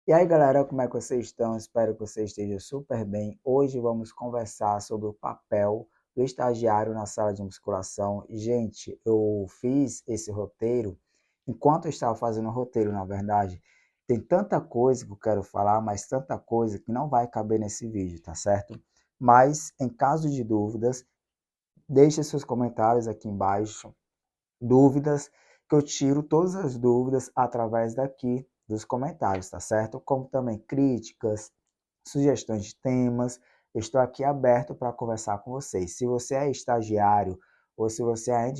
E aí, galera, como é que vocês estão? Espero que vocês estejam super bem. Hoje vamos conversar sobre o papel do estagiário na sala de musculação. E, gente, eu fiz esse roteiro enquanto eu estava fazendo o roteiro, na verdade. Tem tanta coisa que eu quero falar, mas tanta coisa que não vai caber nesse vídeo, tá certo? Mas, em caso de dúvidas, deixe seus comentários aqui embaixo dúvidas, que eu tiro todas as dúvidas através daqui dos comentários, tá certo? Como também críticas, sugestões de temas, eu estou aqui aberto para conversar com vocês. Se você é estagiário ou se você ainda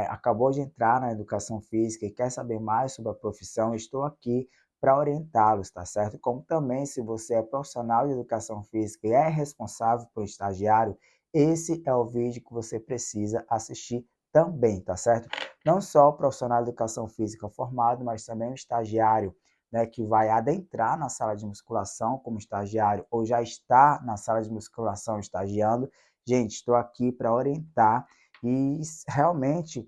acabou de entrar na educação física e quer saber mais sobre a profissão, estou aqui para orientá-los, tá certo? Como também, se você é profissional de educação física e é responsável por estagiário, esse é o vídeo que você precisa assistir também, tá certo? Não só o profissional de educação física formado, mas também o estagiário, né, que vai adentrar na sala de musculação como estagiário ou já está na sala de musculação estagiando. Gente, estou aqui para orientar e realmente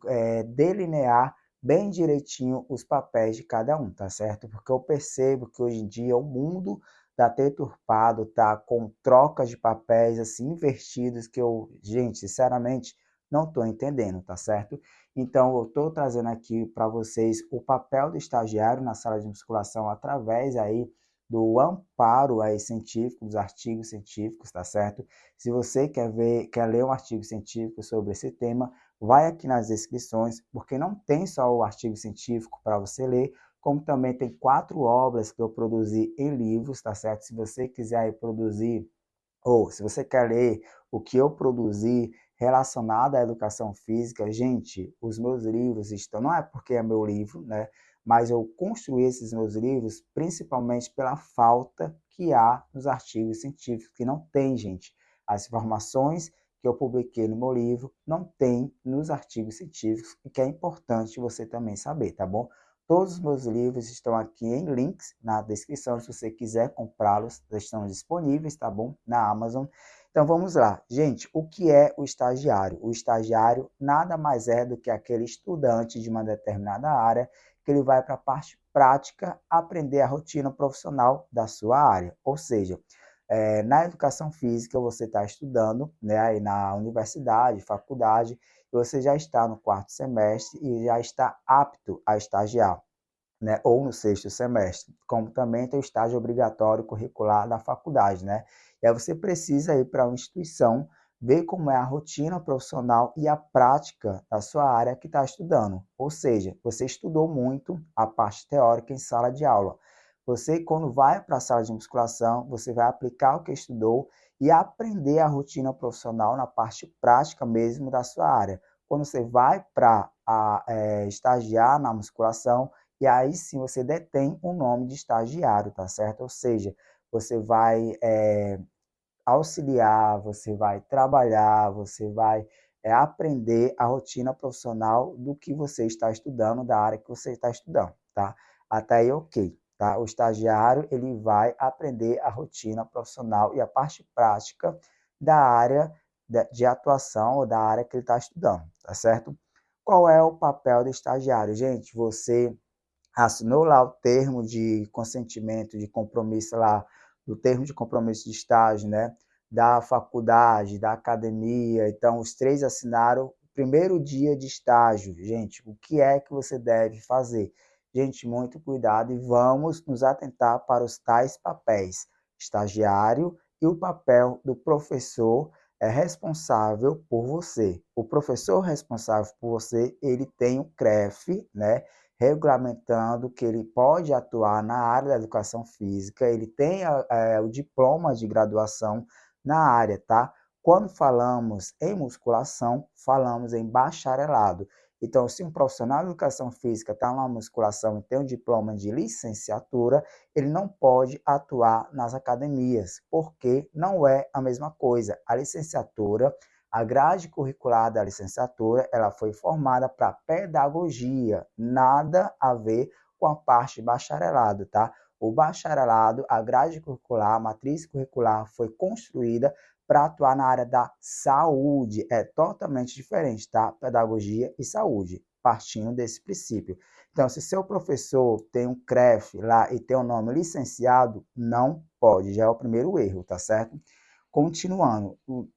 delinear bem direitinho os papéis de cada um, tá certo? Porque eu percebo que hoje em dia o mundo está deturpado, tá com trocas de papéis assim invertidos que eu, gente, sinceramente, não estou entendendo, tá certo? Então, eu estou trazendo aqui para vocês o papel do estagiário na sala de musculação através aí do amparo aí científico, dos artigos científicos, tá certo? Se você quer ler um artigo científico sobre esse tema, vai aqui nas descrições, porque não tem só o artigo científico para você ler, como também tem 4 obras que eu produzi em livros, tá certo? Se você quiser aí produzir ou se você quer ler o que eu produzi relacionado à educação física, gente, os meus livros estão, não é porque é meu livro, né? Mas eu construí esses meus livros principalmente pela falta que há nos artigos científicos, que não tem, gente. As informações que eu publiquei no meu livro não tem nos artigos científicos, e que é importante você também saber, tá bom? Todos os meus livros estão aqui em links na descrição, se você quiser comprá-los, estão disponíveis, tá bom? Na Amazon. Então vamos lá. Gente, o que é o estagiário? O estagiário nada mais é do que aquele estudante de uma determinada área que ele vai para a parte prática aprender a rotina profissional da sua área. Ou seja, na educação física você está estudando, né, aí na universidade, faculdade, você já está no quarto semestre e já está apto a estagiar, né, ou no sexto semestre, como também tem o estágio obrigatório curricular da faculdade, né? E aí você precisa ir para uma instituição, ver como é a rotina profissional e a prática da sua área que está estudando. Ou seja, você estudou muito a parte teórica em sala de aula. Você, quando vai para a sala de musculação, você vai aplicar o que estudou e aprender a rotina profissional na parte prática mesmo da sua área. Quando você vai para estagiar na musculação, e aí sim você detém o nome de estagiário, tá certo? Ou seja, você vai auxiliar, você vai trabalhar, você vai aprender a rotina profissional do que você está estudando, da área que você está estudando, tá? Até aí, ok. Tá? O estagiário ele vai aprender a rotina profissional e a parte prática da área de atuação ou da área que ele está estudando, tá certo? Qual é o papel do estagiário? Gente, você assinou lá o termo de consentimento, de compromisso lá, do termo de compromisso de estágio, né? Da faculdade, da academia. Então, os três assinaram o primeiro dia de estágio. Gente, o que é que você deve fazer? Gente, muito cuidado e vamos nos atentar para os tais papéis. Estagiário e o papel do professor é responsável por você. O professor responsável por você, ele tem o CREF, né? Regulamentando que ele pode atuar na área da educação física, ele tem o diploma de graduação na área, tá? Quando falamos em musculação, falamos em bacharelado. Então, se um profissional de educação física está na musculação e tem um diploma de licenciatura, ele não pode atuar nas academias, porque não é a mesma coisa. A licenciatura, a grade curricular da licenciatura, ela foi formada para pedagogia, nada a ver com a parte de bacharelado, tá? O bacharelado, a grade curricular, a matriz curricular foi construída para atuar na área da saúde, é totalmente diferente, tá? Pedagogia e saúde. partindo desse princípio. Então, se seu professor tem um CREF lá e tem o nome licenciado, não pode, já é o primeiro erro, tá certo? Continuando, o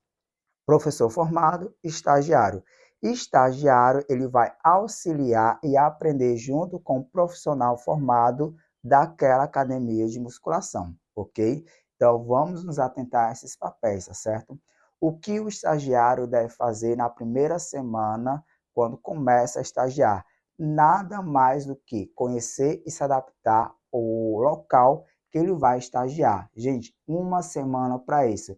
professor formado, estagiário. Estagiário, ele vai auxiliar e aprender junto com o profissional formado daquela academia de musculação, ok? Então, vamos nos atentar a esses papéis, tá certo? O que o estagiário deve fazer na primeira semana, quando começa a estagiar? Nada mais do que conhecer e se adaptar ao local que ele vai estagiar. Gente, uma semana para isso.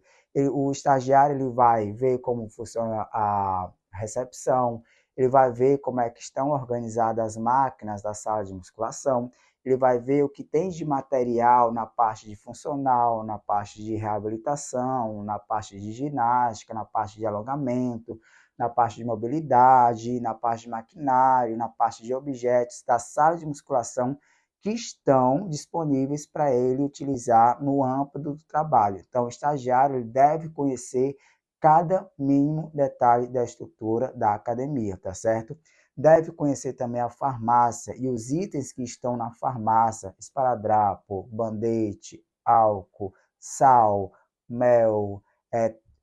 O estagiário ele vai ver como funciona a recepção, ele vai ver como é que estão organizadas as máquinas da sala de musculação, ele vai ver o que tem de material na parte de funcional, na parte de reabilitação, na parte de ginástica, na parte de alongamento, na parte de mobilidade, na parte de maquinário, na parte de objetos da sala de musculação que estão disponíveis para ele utilizar no âmbito do trabalho. Então, o estagiário deve conhecer cada mínimo detalhe da estrutura da academia, tá certo? Deve conhecer também a farmácia e os itens que estão na farmácia: esparadrapo, band-aid, álcool, sal, mel,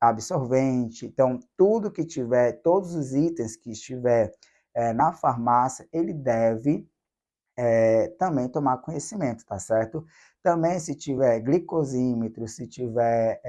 absorvente. Então, tudo que tiver, todos os itens que estiver na farmácia, ele deve também tomar conhecimento, tá certo? Também se tiver glicosímetro, se tiver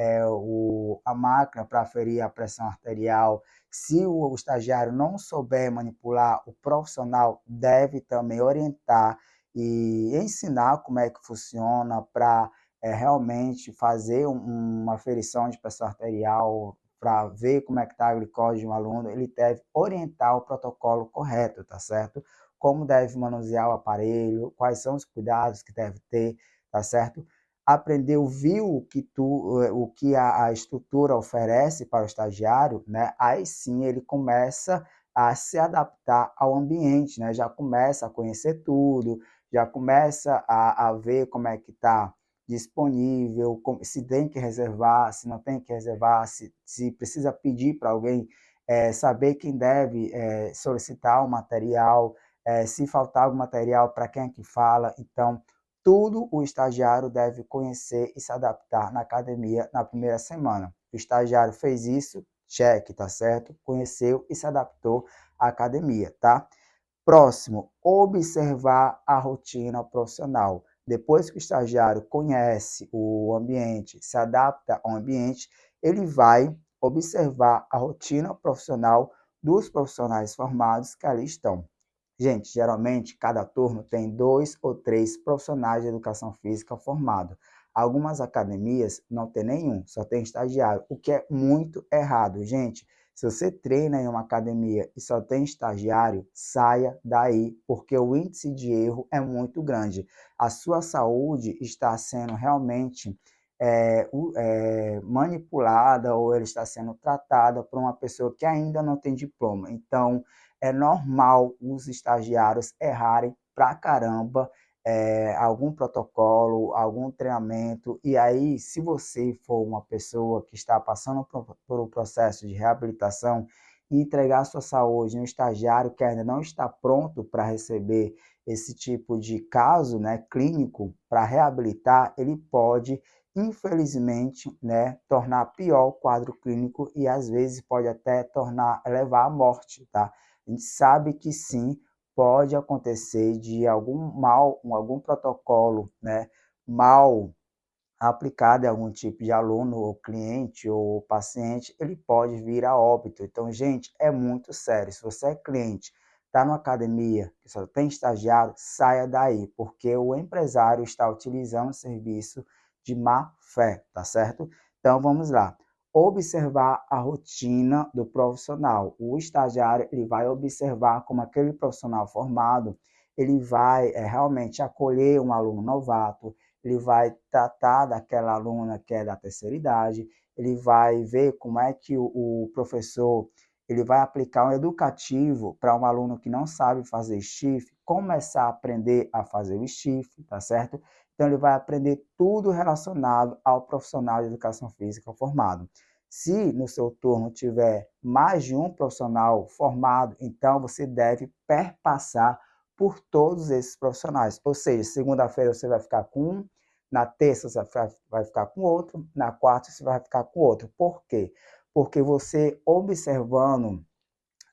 a máquina para aferir a pressão arterial, se o estagiário não souber manipular, o profissional deve também orientar e ensinar como é que funciona para realmente fazer uma aferição de pressão arterial, para ver como é que está a glicose de um aluno, ele deve orientar o protocolo correto, tá certo? Como deve manusear o aparelho, quais são os cuidados que deve ter, tá certo? Aprendeu, viu o que a estrutura oferece para o estagiário, né? Aí sim ele começa a se adaptar ao ambiente, né? Já começa a conhecer tudo, já começa a ver como é que está disponível, se tem que reservar, se não tem que reservar, se precisa pedir para alguém, saber quem deve solicitar o material, se faltar algum material, para quem é que fala. Então, tudo o estagiário deve conhecer e se adaptar na academia na primeira semana. O estagiário fez isso, cheque, tá certo? Conheceu e se adaptou à academia, tá? Próximo, observar a rotina profissional. Depois que o estagiário conhece o ambiente, se adapta ao ambiente, ele vai observar a rotina profissional dos profissionais formados que ali estão. Gente, geralmente cada turno tem 2 ou 3 profissionais de educação física formados. Algumas academias não tem nenhum, só tem estagiário, o que é muito errado. Gente, se você treina em uma academia e só tem estagiário, saia daí, porque o índice de erro é muito grande. A sua saúde está sendo realmente manipulada, ou ela está sendo tratada por uma pessoa que ainda não tem diploma. Então, é normal os estagiários errarem pra caramba algum protocolo, algum treinamento, e aí, se você for uma pessoa que está passando por um processo de reabilitação, e entregar sua saúde no estagiário que ainda não está pronto para receber esse tipo de caso, né, clínico, para reabilitar, ele pode, infelizmente, né, tornar pior o quadro clínico e às vezes pode até levar à morte, tá? A gente sabe que sim, pode acontecer de algum protocolo, né, mal aplicado em algum tipo de aluno ou cliente ou paciente, ele pode vir a óbito. Então, gente, é muito sério. Se você é cliente, está numa academia que só tem estagiário, saia daí, porque o empresário está utilizando o serviço de má fé, tá certo? Então, vamos lá. Observar a rotina do profissional. O estagiário ele vai observar como aquele profissional formado ele vai realmente acolher um aluno novato, ele vai tratar daquela aluna que é da terceira idade, ele vai ver como é que o professor ele vai aplicar um educativo para um aluno que não sabe fazer stiff, começar a aprender a fazer o stiff, tá certo? Então, ele vai aprender tudo relacionado ao profissional de educação física formado. Se no seu turno tiver mais de um profissional formado, então você deve perpassar por todos esses profissionais. Ou seja, segunda-feira você vai ficar com um, na terça você vai ficar com outro, na quarta você vai ficar com outro. Por quê? Porque você observando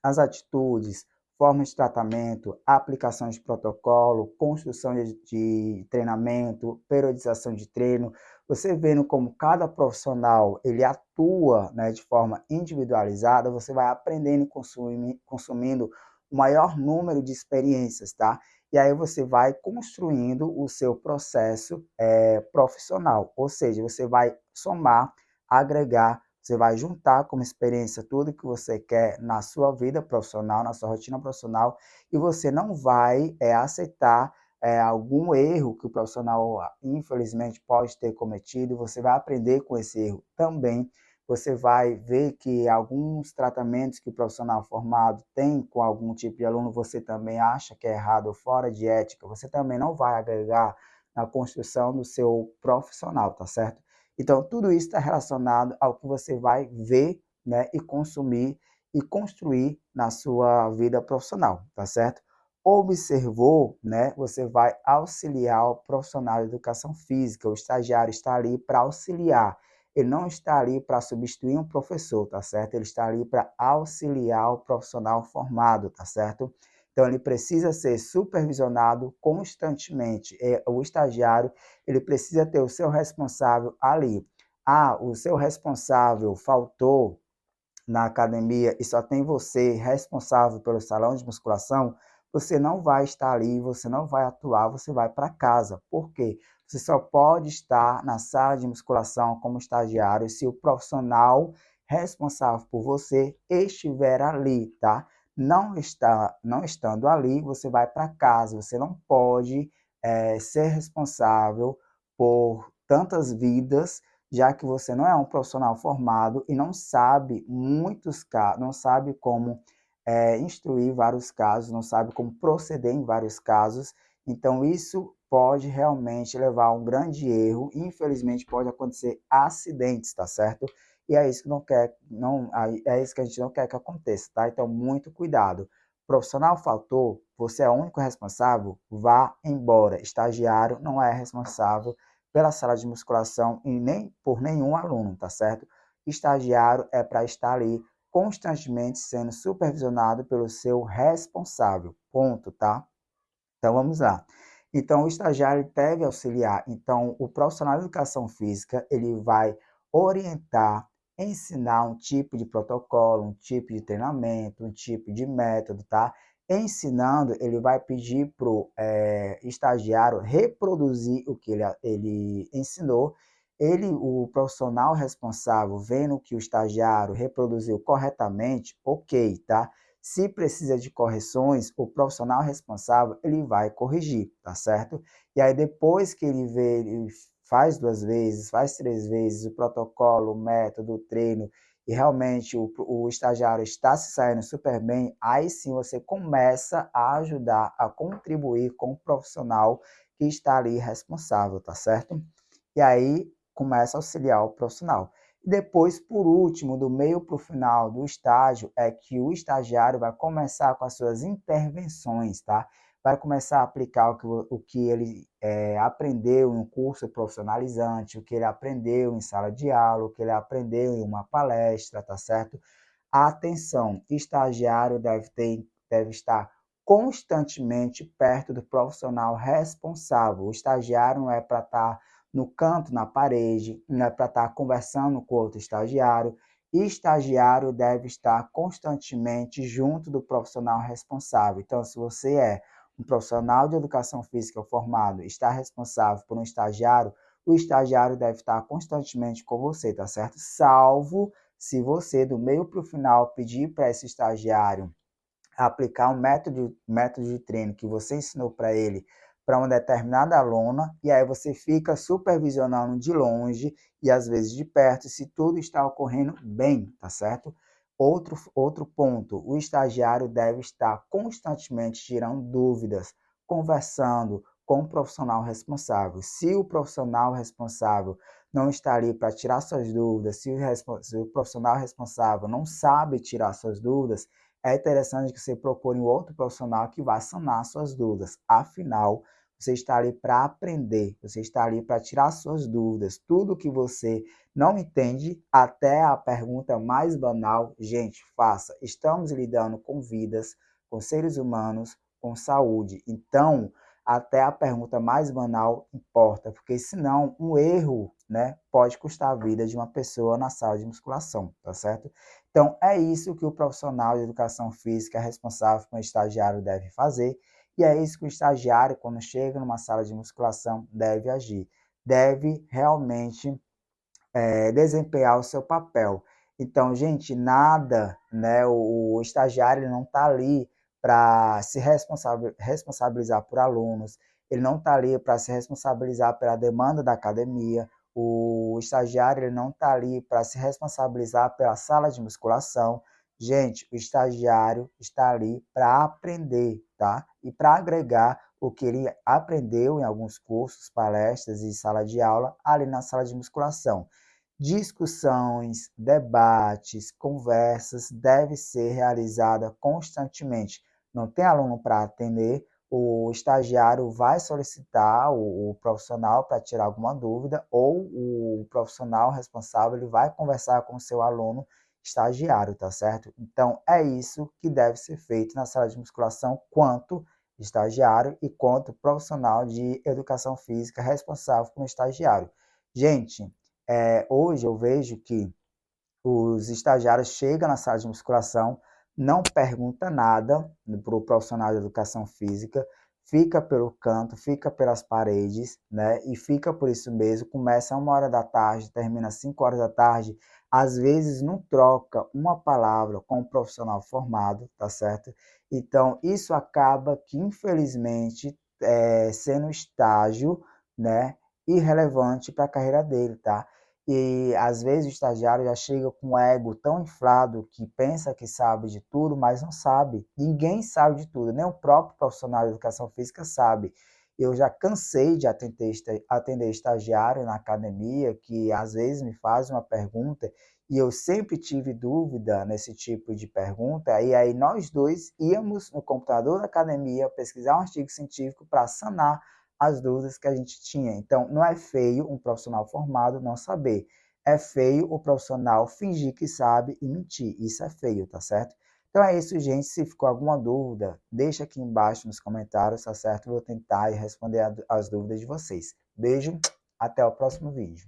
as atitudes, formas de tratamento, aplicação de protocolo, construção de treinamento, periodização de treino, você vendo como cada profissional ele atua, né, de forma individualizada, você vai aprendendo e consumindo o maior número de experiências, tá? E aí você vai construindo o seu processo profissional, ou seja, você vai somar, agregar, você vai juntar como experiência tudo que você quer na sua vida profissional, na sua rotina profissional, e você não vai aceitar algum erro que o profissional, infelizmente, pode ter cometido, você vai aprender com esse erro também. Você vai ver que alguns tratamentos que o profissional formado tem com algum tipo de aluno, você também acha que é errado ou fora de ética, você também não vai agregar na construção do seu profissional, tá certo? Então, tudo isso está relacionado ao que você vai ver, né, e consumir e construir na sua vida profissional, tá certo? Observou, né, você vai auxiliar o profissional de educação física, o estagiário está ali para auxiliar, ele não está ali para substituir um professor, tá certo? Ele está ali para auxiliar o profissional formado, tá certo? Então, ele precisa ser supervisionado constantemente. O estagiário, ele precisa ter o seu responsável ali. Ah, o seu responsável faltou na academia e só tem você responsável pelo salão de musculação, você não vai estar ali, você não vai atuar, você vai para casa. Por quê? Você só pode estar na sala de musculação como estagiário se o profissional responsável por você estiver ali, tá? Não estando ali, você vai para casa. Você não pode ser responsável por tantas vidas, já que você não é um profissional formado e não sabe muitos casos, não sabe como instruir vários casos, não sabe como proceder em vários casos. Então, isso pode realmente levar a um grande erro. Infelizmente, pode acontecer acidentes, tá certo? E é isso que não quer, não, é isso que a gente não quer que aconteça, tá? Então, muito cuidado. Profissional faltou, você é o único responsável, vá embora. Estagiário não é responsável pela sala de musculação e nem por nenhum aluno, tá certo? Estagiário é para estar ali constantemente sendo supervisionado pelo seu responsável, ponto, tá? Então vamos lá. Então o estagiário deve auxiliar. Então o profissional de educação física, ele vai orientar, ensinar um tipo de protocolo, um tipo de treinamento, um tipo de método, tá? Ensinando, ele vai pedir para o estagiário reproduzir o que ele ensinou. Ele, o profissional responsável, vendo que o estagiário reproduziu corretamente, ok, tá? Se precisa de correções, o profissional responsável ele vai corrigir, tá certo? E aí depois que ele vê, ele faz 2 vezes, faz 3 vezes o protocolo, o método, o treino, e realmente o estagiário está se saindo super bem, aí sim você começa a ajudar, a contribuir com o profissional que está ali responsável, tá certo? E aí começa a auxiliar o profissional. E depois, por último, do meio para o final do estágio, é que o estagiário vai começar com as suas intervenções, tá? Vai começar a aplicar o que ele aprendeu em um curso profissionalizante, o que ele aprendeu em sala de aula, o que ele aprendeu em uma palestra, tá certo? Atenção, estagiário deve estar constantemente perto do profissional responsável. O estagiário não é para estar no canto, na parede, não é para estar conversando com outro estagiário. Estagiário deve estar constantemente junto do profissional responsável. Então, se você é um profissional de educação física formado, está responsável por um estagiário, o estagiário deve estar constantemente com você, tá certo? Salvo se você, do meio para o final, pedir para esse estagiário aplicar um método de treino que você ensinou para ele para uma determinada aluna, e aí você fica supervisionando de longe e às vezes de perto se tudo está ocorrendo bem, tá certo? Outro ponto, o estagiário deve estar constantemente tirando dúvidas, conversando, com o profissional responsável. Se o profissional responsável não está ali para tirar suas dúvidas, se o profissional responsável não sabe tirar suas dúvidas, é interessante que você procure um outro profissional que vai sanar suas dúvidas. Afinal, você está ali para aprender, você está ali para tirar suas dúvidas. Tudo que você não entende, até a pergunta mais banal, gente, faça. Estamos lidando com vidas, com seres humanos, com saúde. Então, até a pergunta mais banal importa, porque senão um erro, né, pode custar a vida de uma pessoa na sala de musculação, tá certo? Então, é isso que o profissional de educação física responsável por um estagiário deve fazer, e é isso que o estagiário, quando chega numa sala de musculação, deve agir. Deve realmente desempenhar o seu papel. Então, gente, nada, né? O estagiário ele não está ali para se responsabilizar por alunos, ele não está ali para se responsabilizar pela demanda da academia, o estagiário ele não está ali para se responsabilizar pela sala de musculação. Gente, o estagiário está ali para aprender, tá? E para agregar o que ele aprendeu em alguns cursos, palestras e sala de aula ali na sala de musculação. Discussões, debates, conversas devem ser realizadas constantemente. Não tem aluno para atender, o estagiário vai solicitar o profissional para tirar alguma dúvida ou o profissional responsável ele vai conversar com o seu aluno estagiário, tá certo? Então, é isso que deve ser feito na sala de musculação quanto estagiário e quanto profissional de educação física responsável por um estagiário. Gente, hoje eu vejo que os estagiários chegam na sala de musculação, não pergunta nada para o profissional de educação física, fica pelo canto, fica pelas paredes, né? E fica por isso mesmo, começa 1 hora da tarde, termina 5 horas da tarde, às vezes não troca uma palavra com o profissional formado, tá certo? Então, isso acaba que, infelizmente, sendo estágio, né, irrelevante para a carreira dele, tá? E às vezes o estagiário já chega com o ego tão inflado que pensa que sabe de tudo, mas não sabe. Ninguém sabe de tudo, nem o próprio profissional de educação física sabe. Eu já cansei de atender estagiário na academia que às vezes me faz uma pergunta e eu sempre tive dúvida nesse tipo de pergunta, e aí nós dois íamos no computador da academia pesquisar um artigo científico para sanar as dúvidas que a gente tinha. Então, não é feio um profissional formado não saber. É feio o profissional fingir que sabe e mentir. Isso é feio, tá certo? Então é isso, gente. Se ficou alguma dúvida, deixa aqui embaixo nos comentários, tá certo? Vou tentar responder as dúvidas de vocês. Beijo, até o próximo vídeo.